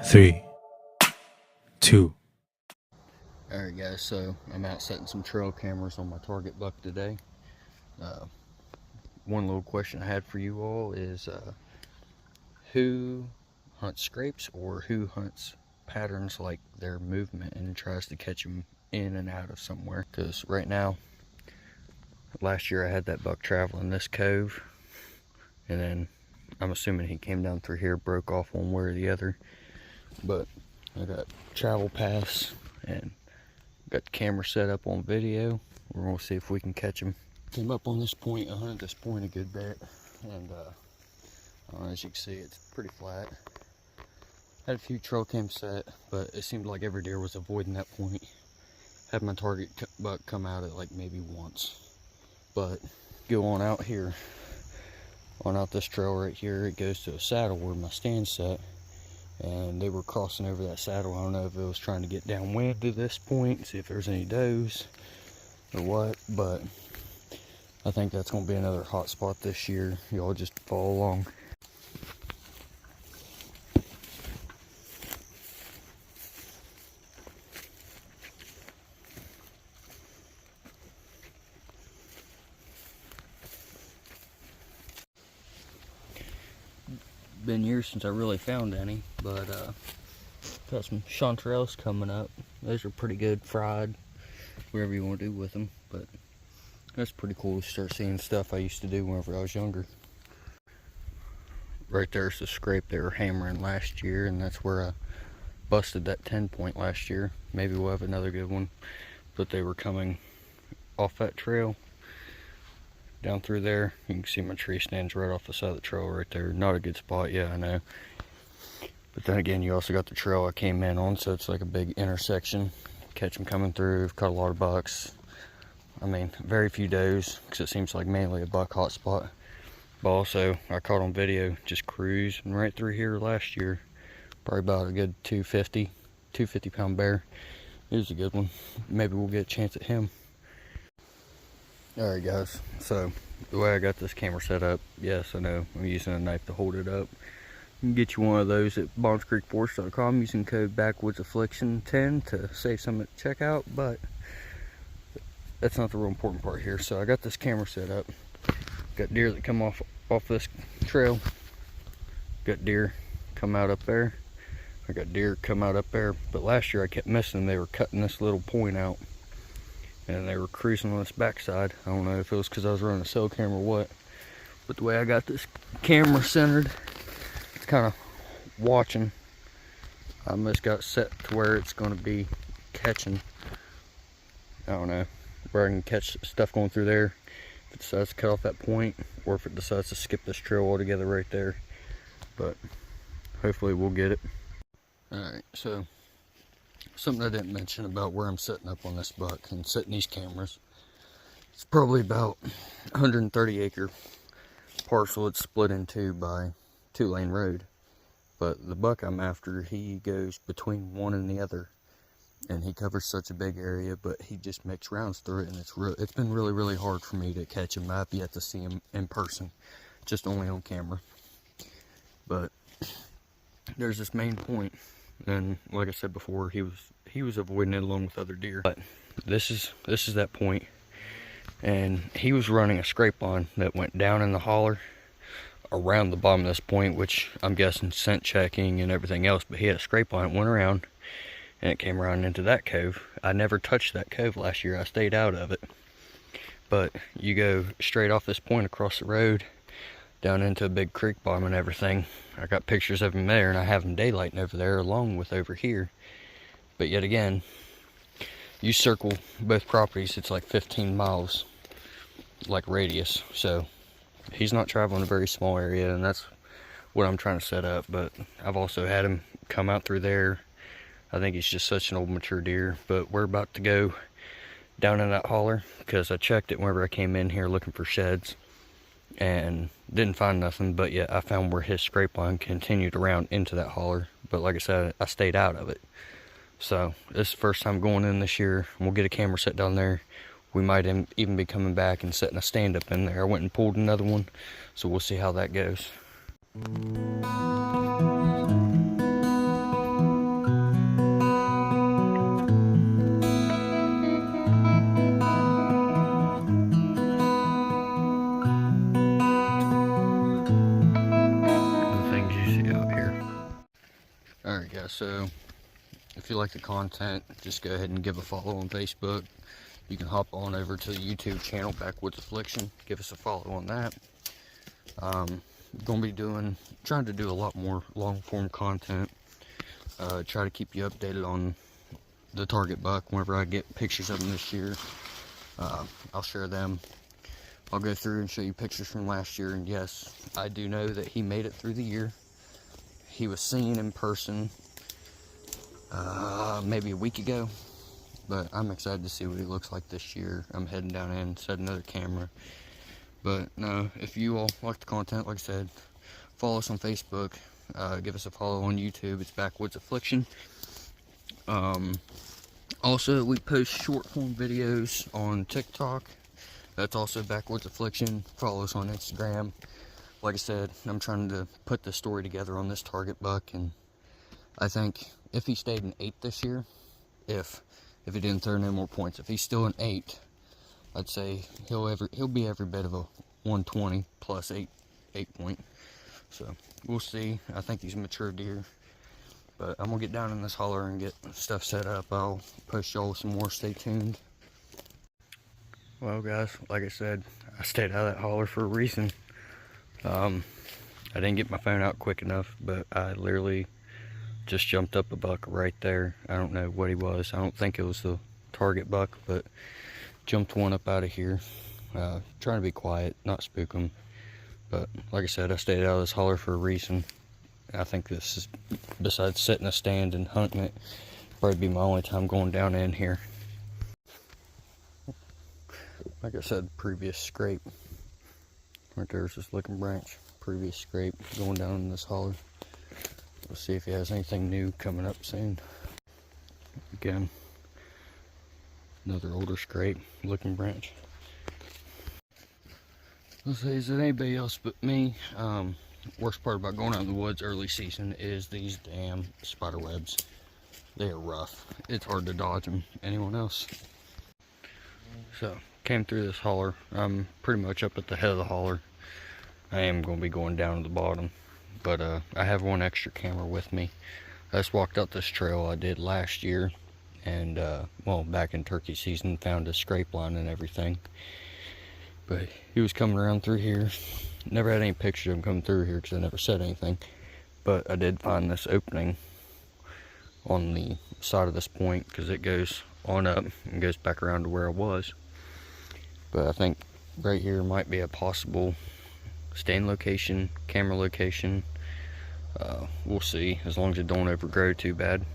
3, 2. Alright guys, so I'm out setting some trail cameras on my target buck today. One little question I had for you all is who hunts scrapes or who hunts patterns like their movement and tries to catch them in and out of somewhere? Because right now, last year I had that buck traveling this cove, and then I'm assuming he came down through here, broke off one way or the other. But I got travel paths and got the camera set up on video. We're gonna see if we can catch him. Came up on this point, I hunted this point a good bit, and as you can see, it's pretty flat. Had a few trail cams set, but it seemed like every deer was avoiding that point. Had my target buck come out at like maybe once. But go on out here, on out this trail right here, it goes to a saddle where my stand's set, and they were crossing over that saddle. I don't know if it was trying to get downwind to this point, see if there's any does or what, but I think that's going to be another hot spot this year. Y'all just follow along. Been years since I really found any, but got some chanterelles coming up. Those are pretty good fried, whatever you want to do with them, but that's pretty cool to start seeing stuff I used to do whenever I was younger. Right there's the scrape they were hammering last year, and that's where I busted that 10 point last year. Maybe we'll have another good one, but they were coming off that trail down through there. You can see my tree stands right off the side of the trail right there. Not a good spot, yeah, I know. But then again, you also got the trail I came in on, so it's like a big intersection. Catch them coming through, caught a lot of bucks. I mean, very few does, because it seems like mainly a buck hot spot. But also, I caught on video just cruising right through here last year. Probably about a good 250 pound bear. It was a good one. Maybe we'll get a chance at him. Alright guys, so the way I got this camera set up, yes I know I'm using a knife to hold it up. You can get you one of those at bondscreekforest.com using code BackwoodsAffliction10 to save some at checkout, but that's not the real important part here. So I got this camera set up. Got deer that come off this trail. Got deer come out up there. I got deer come out up there, but last year I kept missing them. They were cutting this little point out, and they were cruising on this backside. I don't know if it was because I was running a cell camera or what, but the way I got this camera centered, it's kind of watching. I almost got it set to where it's going to be catching. I don't know, where I can catch stuff going through there if it decides to cut off that point, or if it decides to skip this trail altogether right there. But hopefully we'll get it. Alright, so something I didn't mention about where I'm setting up on this buck and setting these cameras. It's probably about 130 acre parcel. It's split in two by 2-lane road. But the buck I'm after, he goes between one and the other. And he covers such a big area, but he just makes rounds through it, and it's been really hard for me to catch him. I've yet to see him in person, just only on camera. But there's this main point, and like I said before, he was avoiding it along with other deer. But this is that point, and he was running a scrape line that went down in the holler around the bottom of this point, which I'm guessing scent checking and everything else. But he had a scrape line that went around, and it came around into that cove. I never touched that cove last year. I stayed out of it. But you go straight off this point across the road down into a big creek bottom and everything. I got pictures of him there, and I have him daylighting over there along with over here. But yet again, you circle both properties, it's like 15 miles like radius. So he's not traveling a very small area, and that's what I'm trying to set up. But I've also had him come out through there. I think he's just such an old mature deer. But we're about to go down in that holler, because I checked it whenever I came in here looking for sheds and didn't find nothing. But yet I found where his scrape line continued around into that holler. But like I said, I stayed out of it. So this is the first time going in this year. We'll get a camera set down there. We might even be coming back and setting a stand up in there. I went and pulled another one, so we'll see how that goes. Alright guys, so if you like the content, just go ahead and give a follow on Facebook. You can hop on over to the YouTube channel, Backwoods Affliction. Give us a follow on that. Gonna be trying to do a lot more long form content. Try to keep you updated on the target buck. Whenever I get pictures of him this year, I'll share them. I'll go through and show you pictures from last year, and yes, I do know that he made it through the year. He was seen in person maybe a week ago, but I'm excited to see what he looks like this year. I'm heading down in, set another camera. But no, if you all like the content, like I said, follow us on Facebook, give us a follow on YouTube. It's Backwoods Affliction. Also, we post short form videos on TikTok. That's also Backwoods Affliction. Follow us on Instagram. Like I said, I'm trying to put the story together on this target buck, and I think if he stayed an 8 this year, if he didn't throw no more points, if he's still an 8, I'd say he'll be every bit of a 120 plus 8 point. So we'll see. I think he's a mature deer, but I'm gonna get down in this holler and get stuff set up. I'll post y'all some more. Stay tuned. Well guys, like I said, I stayed out of that holler for a reason. I didn't get my phone out quick enough, but I literally just jumped up a buck right there. I don't know what he was. I don't think it was the target buck, but jumped one up out of here. Trying to be quiet, not spook him. But like I said, I stayed out of this holler for a reason. I think this is, besides setting a stand and hunting it, probably be my only time going down in here. Like I said, previous scrape. Right there's this Licking Branch. Previous scrape going down in this holler. We'll see if he has anything new coming up soon. Again, another older scrape, Licking Branch. Let's say, is it anybody else but me? Worst part about going out in the woods early season is these damn spider webs. They are rough. It's hard to dodge them. Anyone else? So, came through this holler. I'm pretty much up at the head of the holler. I am going to be going down to the bottom, but I have one extra camera with me. I just walked out this trail I did last year, and well, back in turkey season, found a scrape line and everything. But he was coming around through here. Never had any pictures of him coming through here because I never said anything. But I did find this opening on the side of this point because it goes on up and goes back around to where I was. But I think right here might be a possible stand location, camera location. We'll see, as long as it don't overgrow too bad.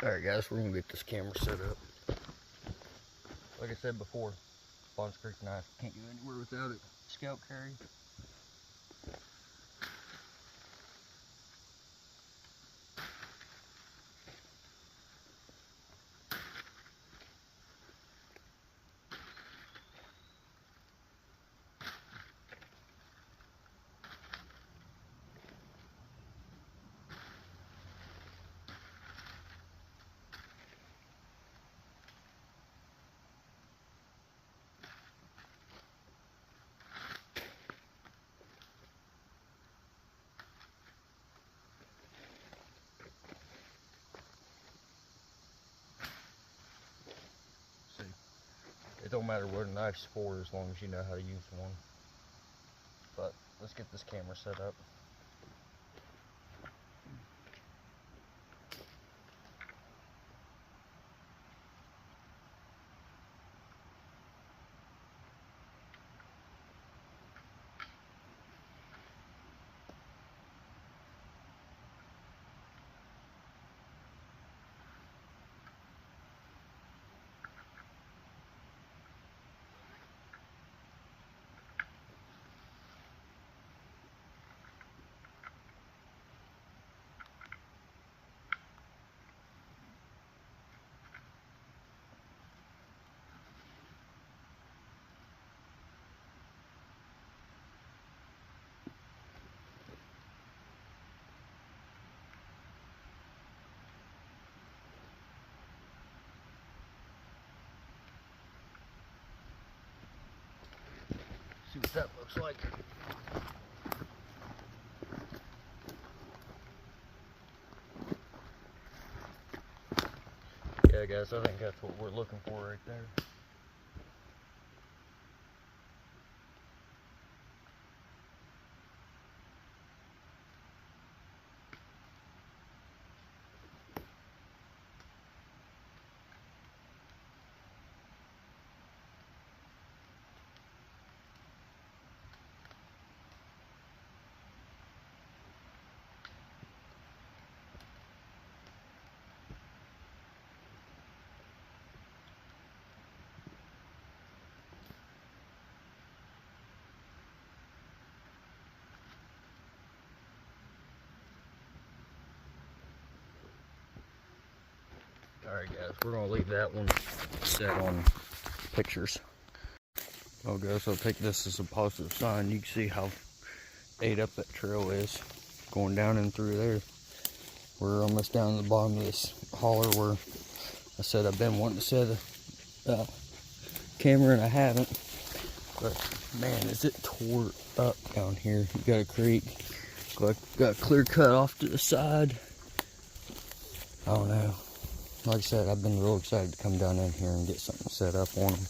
Alright guys, we're gonna get this camera set up. Like I said before, Bonds Creek knife, can't go anywhere without it. Scout carry. It don't matter what a knife's for as long as you know how to use one. But let's get this camera set up. See what that looks like. Yeah, guys, I think that's what we're looking for right there. Alright guys, we're going to leave that one set on pictures. Oh guys, I'll take this as a positive sign. You can see how ate up that trail is. Going down and through there. We're almost down to the bottom of this holler where I said I've been wanting to set a camera and I haven't. But man, is it tore up down here. You got a creek. Got clear cut off to the side. I don't know. Like I said, I've been real excited to come down in here and get something set up on them.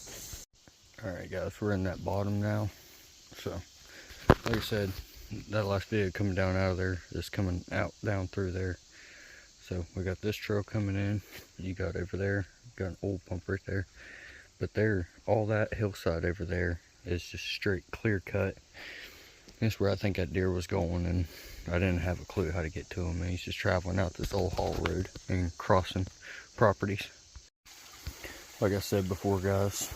Alright guys, we're in that bottom now. So, like I said, that last video coming down out of there is coming out down through there. So we got this trail coming in. You got over there, got an old pump right there. But there, all that hillside over there is just straight clear cut. That's where I think that deer was going, and I didn't have a clue how to get to him. And he's just traveling out this old haul road and crossing properties. Like I said before, guys,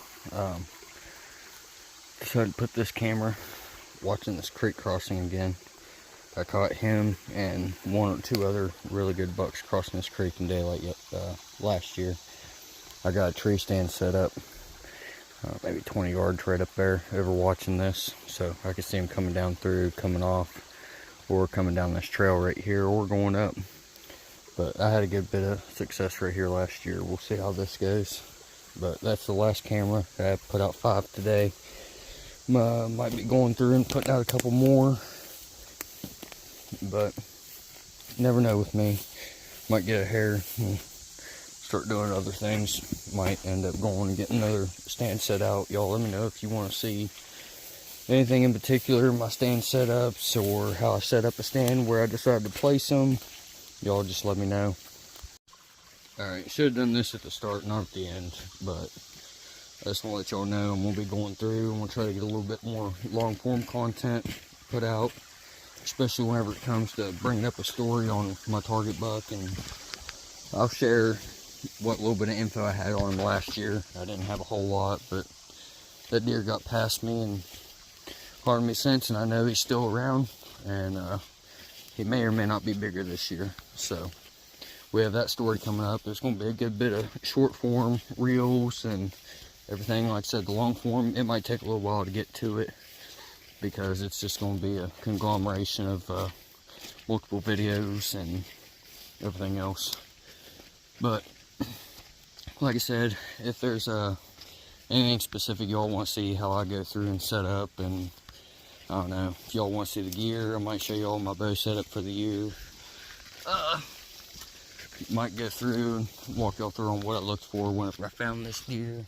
decided to put this camera watching this creek crossing again. I caught him and one or two other really good bucks crossing this creek in daylight last year. I got a tree stand set up, maybe 20 yards right up there over watching this, so I could see him coming down through, coming off, or coming down this trail right here, or going up. But I had a good bit of success right here last year. We'll see how this goes. But that's the last camera. I put out 5 today. Might be going through and putting out a couple more. But never know with me. Might get a hair and start doing other things. Might end up going and getting another stand set out. Y'all let me know if you want to see anything in particular, my stand setups, or how I set up a stand, where I decided to place them. Y'all just let me know. Alright, should have done this at the start, not at the end, but I just want to let y'all know I'm going to be going through. I'm going to try to get a little bit more long form content put out, especially whenever it comes to bringing up a story on my target buck. And I'll share what little bit of info I had on him last year. I didn't have a whole lot, but that deer got past me and harmed me since, and I know he's still around, and he may or may not be bigger this year. So we have that story coming up. There's going to be a good bit of short form reels and everything. Like I said, the long form, it might take a little while to get to it, because it's just going to be a conglomeration of multiple videos and everything else. But like I said, if there's anything specific y'all want to see how I go through and set up, and I don't know, if y'all want to see the gear, I might show y'all my bow setup for the year. Might go through and walk y'all through on what I looked for whenever I found this deer.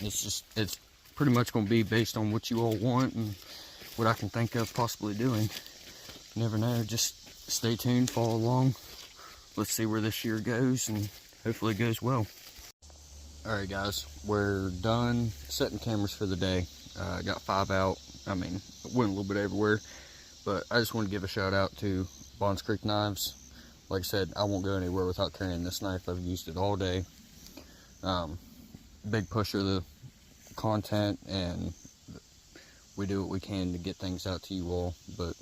It's pretty much going to be based on what you all want and what I can think of possibly doing. You never know, just stay tuned, follow along. Let's see where this year goes, and hopefully it goes well. Alright guys, we're done setting cameras for the day. I got 5 out. I mean, it went a little bit everywhere, but I just want to give a shout out to Bonds Creek Knives. Like I said, I won't go anywhere without carrying this knife. I've used it all day. Big pusher of the content, and we do what we can to get things out to you all. But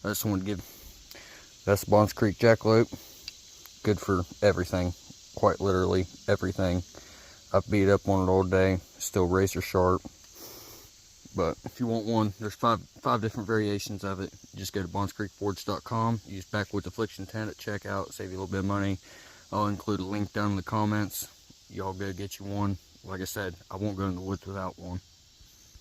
I just want to give, that's Bonds Creek Jackalope. Good for everything, quite literally everything. I've beat up on it all day, still razor sharp. But if you want one, there's five different variations of it. Just go to bondscreekforge.com, use Backwoods Affliction 10 at checkout, save you a little bit of money. I'll include a link down in the comments. Y'all go get you one. Like I said, I won't go in the woods without one.